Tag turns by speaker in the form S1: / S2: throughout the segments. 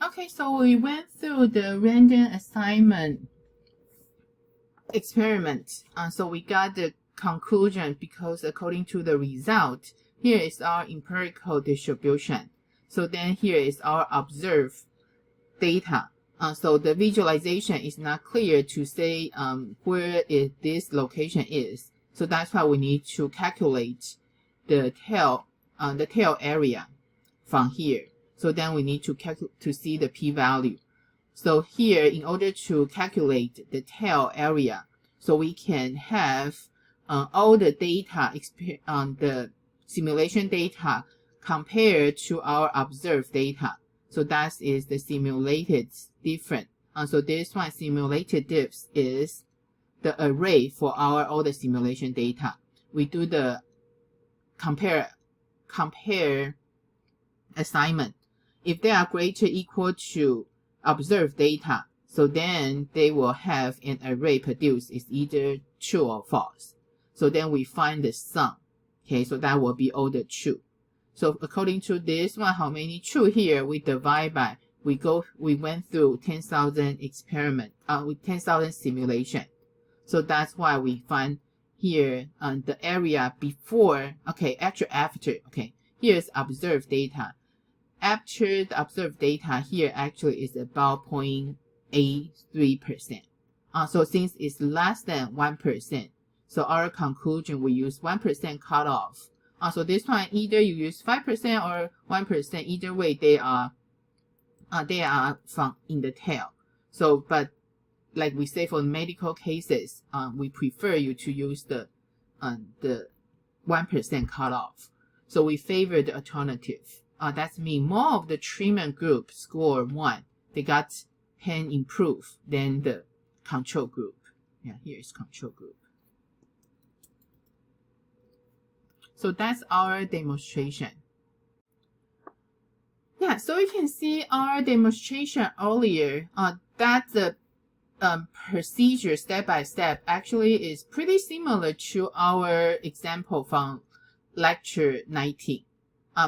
S1: Okay, so we went through the random assignment experiment. So we got the conclusion because according to the result, here is our empirical distribution. So then here is our observed data. So the visualization is not clear to say where this location is. So that's why we need to calculate the tail area from here. So then we need to see the p-value. So here, in order to calculate the tail area, so we can have all the data, the simulation data compared to our observed data. So that is the simulated difference. So this one, simulated diffs, is the array for all the simulation data. We do the compare assignment. If they are greater or equal to observed data, so then they will have an array produced is either true or false. So then we find the sum. Okay, so that will be all the true. So according to this one, how many true here? We divide by, we went through 10,000 experiment, with 10,000 simulation. So that's why we find here the area before, okay, actually after, okay, here's observed data. After the observed data here actually is about 0.83%. So since it's less than 1%, so our conclusion, we use 1% cutoff. So this one, either you use 5% or 1%, either way they are from in the tail. So, but like we say for medical cases, we prefer you to use the 1% cutoff. So we favor the alternative. That means more of the treatment group score 1. They got 10 improved than the control group. Yeah, here is control group. So that's our demonstration. Yeah, so you can see our demonstration earlier that the procedure step by step actually is pretty similar to our example from lecture 19.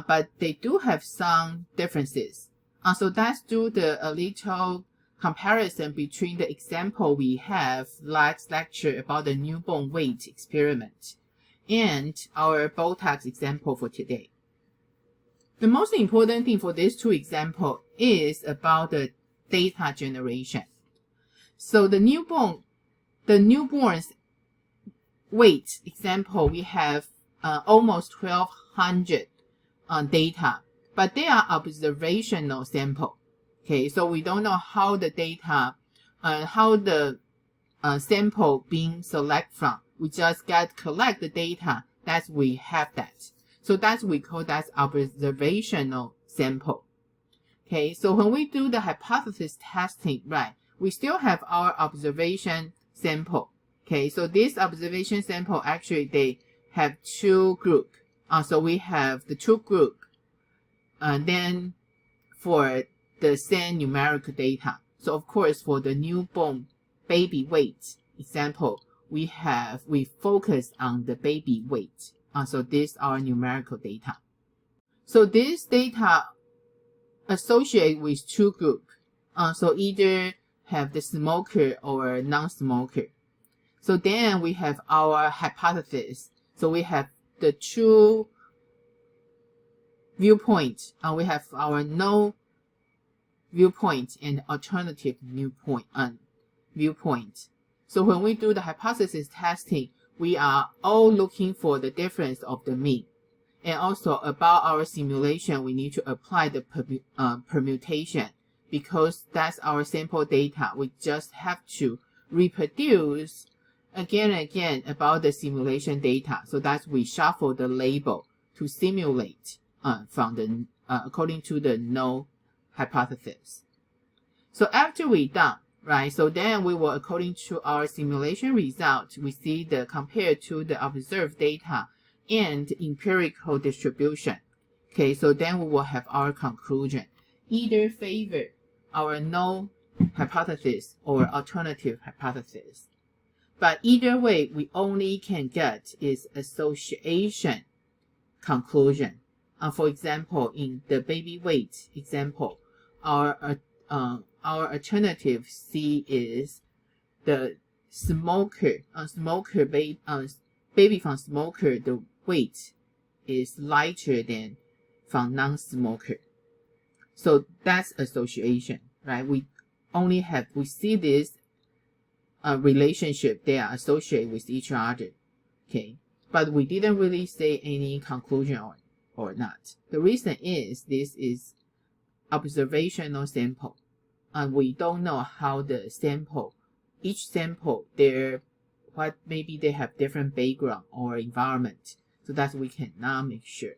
S1: But they do have some differences. So let's do a little comparison between the example we have last lecture about the newborn weight experiment and our Botox example for today. The most important thing for these two examples is about the data generation. So the newborn's weight example, we have almost 1,200 data, but they are observational sample. Okay, so we don't know how the data, how the sample being selected from. We just collect the data that we have that. So that's we call that observational sample. Okay, so when we do the hypothesis testing, right, we still have our observation sample. Okay, so this observation sample actually they have two groups. So we have the two group, then for the same numerical data. So of course for the newborn baby weight example, we focus on the baby weight. So these are numerical data. So this data associate with two groups. So either have the smoker or non-smoker. So then we have our hypothesis. So we have the two viewpoint. We have our no viewpoint and alternative viewpoint. So when we do the hypothesis testing, we are all looking for the difference of the mean. And also about our simulation, we need to apply the permutation because that's our sample data. We just have to reproduce again and again about the simulation data. So that's we shuffle the label to simulate from the according to the null hypothesis. So after we done, right, so then we will, according to our simulation result, we see the compared to the observed data and empirical distribution. Okay, so then we will have our conclusion. Either favor our null hypothesis or alternative hypothesis. But either way, we only can get is association conclusion. For example, in the baby weight example, our alternative C is the baby from smoker, the weight is lighter than from non-smoker. So that's association, right? We see this relationship, they are associated with each other, okay? But we didn't really say any conclusion or not. The reason is this is observational sample, and we don't know how the sample, each sample, maybe they have different background or environment, so that we cannot make sure.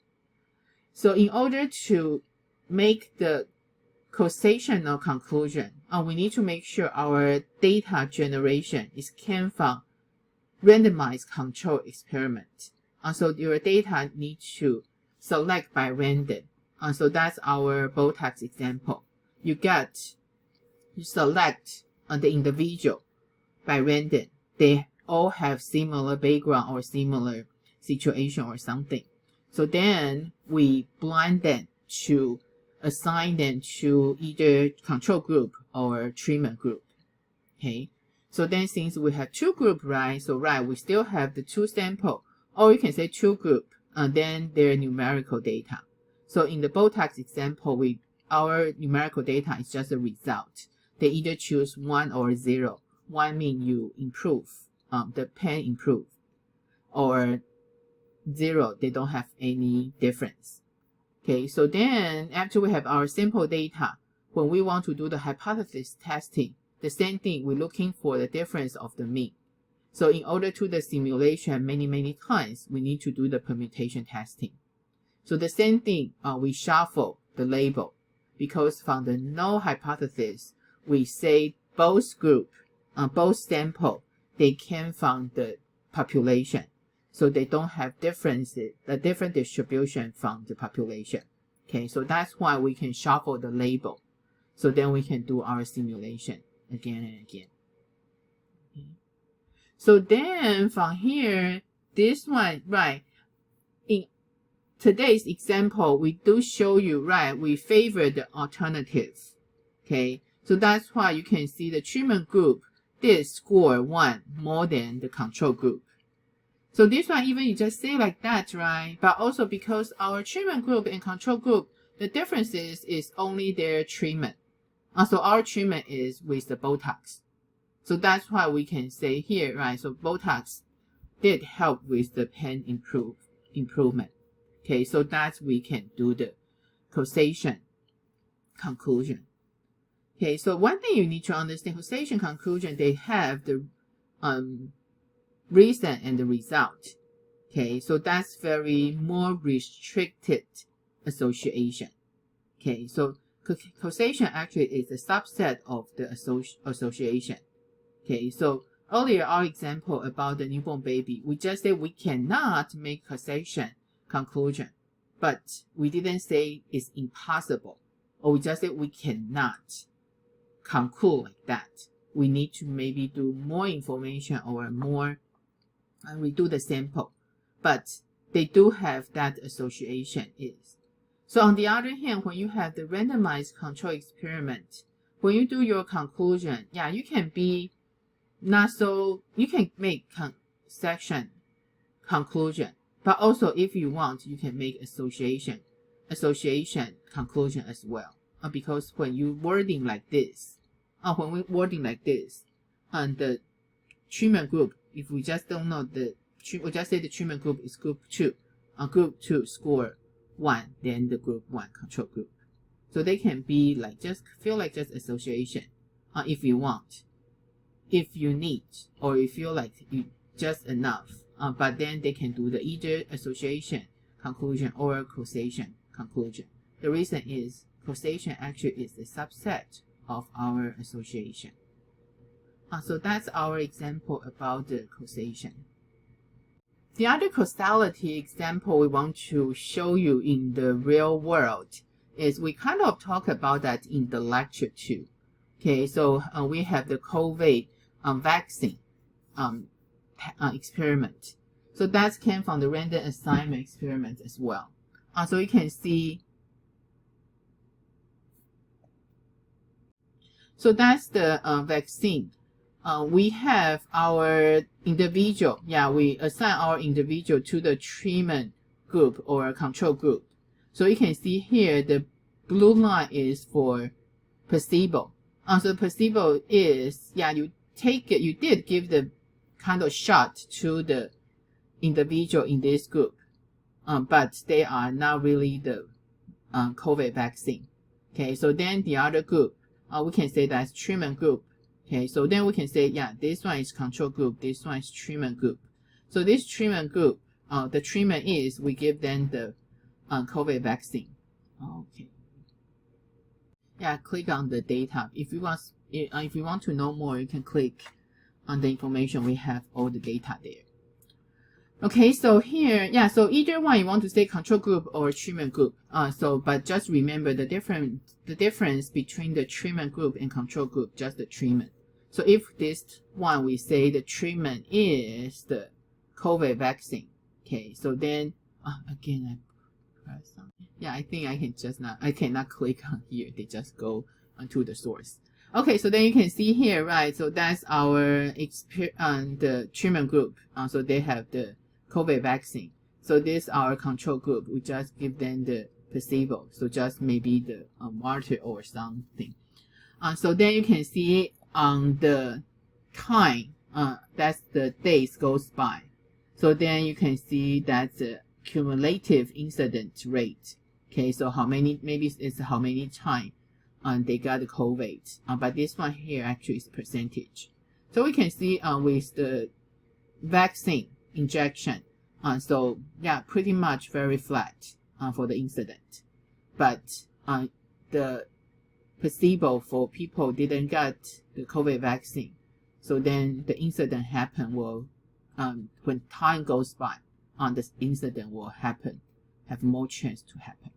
S1: So in order to make the causational conclusion, we need to make sure our data generation came from randomized control experiment. So your data need to select by random. So that's our Botox example. You select the individual by random. They all have similar background or similar situation or something. So then we blind them to assign them to either control group or treatment group. Okay. So then since we have two group, right? So we still have the two sample, or you can say two group, and then their numerical data. So in the Botox example, our numerical data is just a result. They either choose 1 or 0. 1 means you improve, the pain improve, or 0, they don't have any difference. Okay, so then after we have our sample data, when we want to do the hypothesis testing, the same thing, we're looking for the difference of the mean. So in order to do the simulation many times, we need to do the permutation testing. So the same thing, we shuffle the label, because from the null hypothesis, we say both group, both sample, they came from the population. So they don't have differences, the different distribution from the population. Okay, so that's why we can shuffle the label. So then we can do our simulation again and again. Okay. So then from here, this one, right, in today's example, we do show you, right, we favor the alternatives. Okay, so that's why you can see the treatment group did score 1 more than the control group. So this one, even you just say like that, right? But also because our treatment group and control group, the differences is only their treatment. So our treatment is with the Botox. So that's why we can say here, right? So Botox did help with the pain improvement. Okay, so that we can do the causation conclusion. Okay, so one thing you need to understand, causation conclusion, they have the reason and the result. Okay, so that's very more restricted association. Okay, so causation actually is a subset of the association. Okay, so earlier our example about the newborn baby, we just said we cannot make causation conclusion, but we didn't say it's impossible, or we just said we cannot conclude like that. We need to maybe do more information or more and redo the sample, but they do have that association is. So on the other hand, when you have the randomized control experiment, when you do your conclusion, yeah, you can be not so, you can make section conclusion, but also if you want, you can make association conclusion as well. Because when you wording like this, and the treatment group, if we just don't know we just say the treatment group is group 2, group 2 score 1, then the group 1 control group. So they can be like, just feel like just association, if you want, if you need, or you feel like you just enough. But then they can do the either association conclusion or causation conclusion. The reason is causation actually is a subset of our association. So that's our example about the causation. The other causality example we want to show you in the real world is we kind of talk about that in the lecture 2. Okay, so we have the COVID vaccine experiment. So that came from the random assignment experiment as well. So you can see So that's the vaccine. We have our individual. Yeah, we assign our individual to the treatment group or control group. So you can see here the blue line is for placebo. So placebo is, yeah, you take it, you did give the kind of shot to the individual in this group, but they are not really the COVID vaccine. Okay, so then the other group, we can say that's treatment group. Okay, so then we can say, yeah, this one is control group, this one is treatment group. So this treatment group, the treatment is we give them the COVID vaccine. Okay. Yeah, click on the data. If you want to know more, you can click on the information. We have all the data there. Okay, so here, yeah, so either one you want to say control group or treatment group. But just remember the difference between the treatment group and control group, just the treatment. So if this one we say the treatment is the COVID vaccine, okay, so then again I press on. Yeah, I think I cannot click on here. They just go onto the source. Okay, so then you can see here, right? So that's our the treatment group. So they have the COVID vaccine. So this is our control group. We just give them the placebo. So just maybe the water or something. So then you can see on the time, that's the days goes by. So then you can see that's the cumulative incident rate. Okay, so how many, maybe it's how many times they got the COVID. But this one here actually is percentage. So we can see with the vaccine injection, so yeah, pretty much very flat for the incident. But the placebo for people didn't get the COVID vaccine. So then the incident happen will, when time goes by, this incident will happen, have more chance to happen.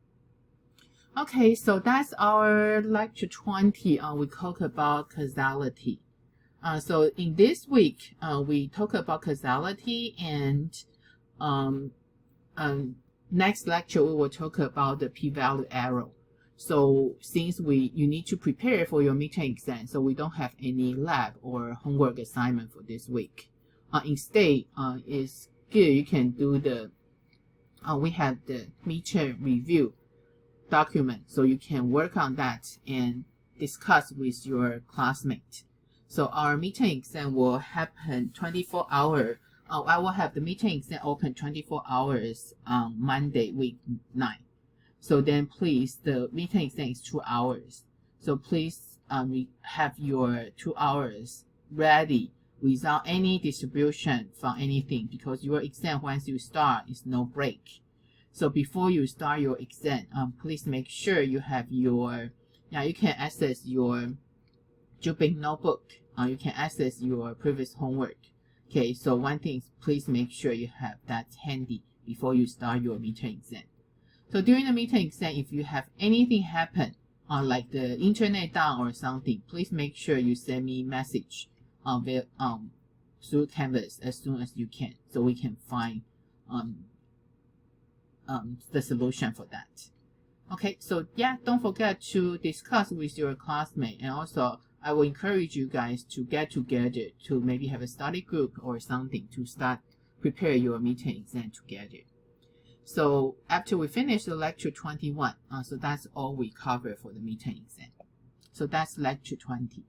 S1: Okay, so that's our lecture 20. We talk about causality. So in this week, we talk about causality, and next lecture we will talk about the p-value error. So since you need to prepare for your midterm exam, so we don't have any lab or homework assignment for this week. Instead, it's good you can do the, we have the midterm review document, so you can work on that and discuss with your classmate. So our midterm exam will happen 24 hours. I will have the midterm exam open 24 hours on Monday, week 9. So then please, the midterm exam is 2 hours. So please have your 2 hours ready without any distribution from anything, because your exam, once you start, is no break. So before you start your exam, please make sure you have your, you can access your Jupyter notebook. You can access your previous homework. Okay, so one thing is please make sure you have that handy before you start your midterm exam. So during the midterm exam, if you have anything happen, like the internet down or something, please make sure you send me message through Canvas as soon as you can, so we can find the solution for that. Okay, so yeah, don't forget to discuss with your classmate, and also I will encourage you guys to get together to maybe have a study group or something to start prepare your midterm exam together. So after we finish the lecture 21, so that's all we cover for the midterm exam. So that's lecture 20.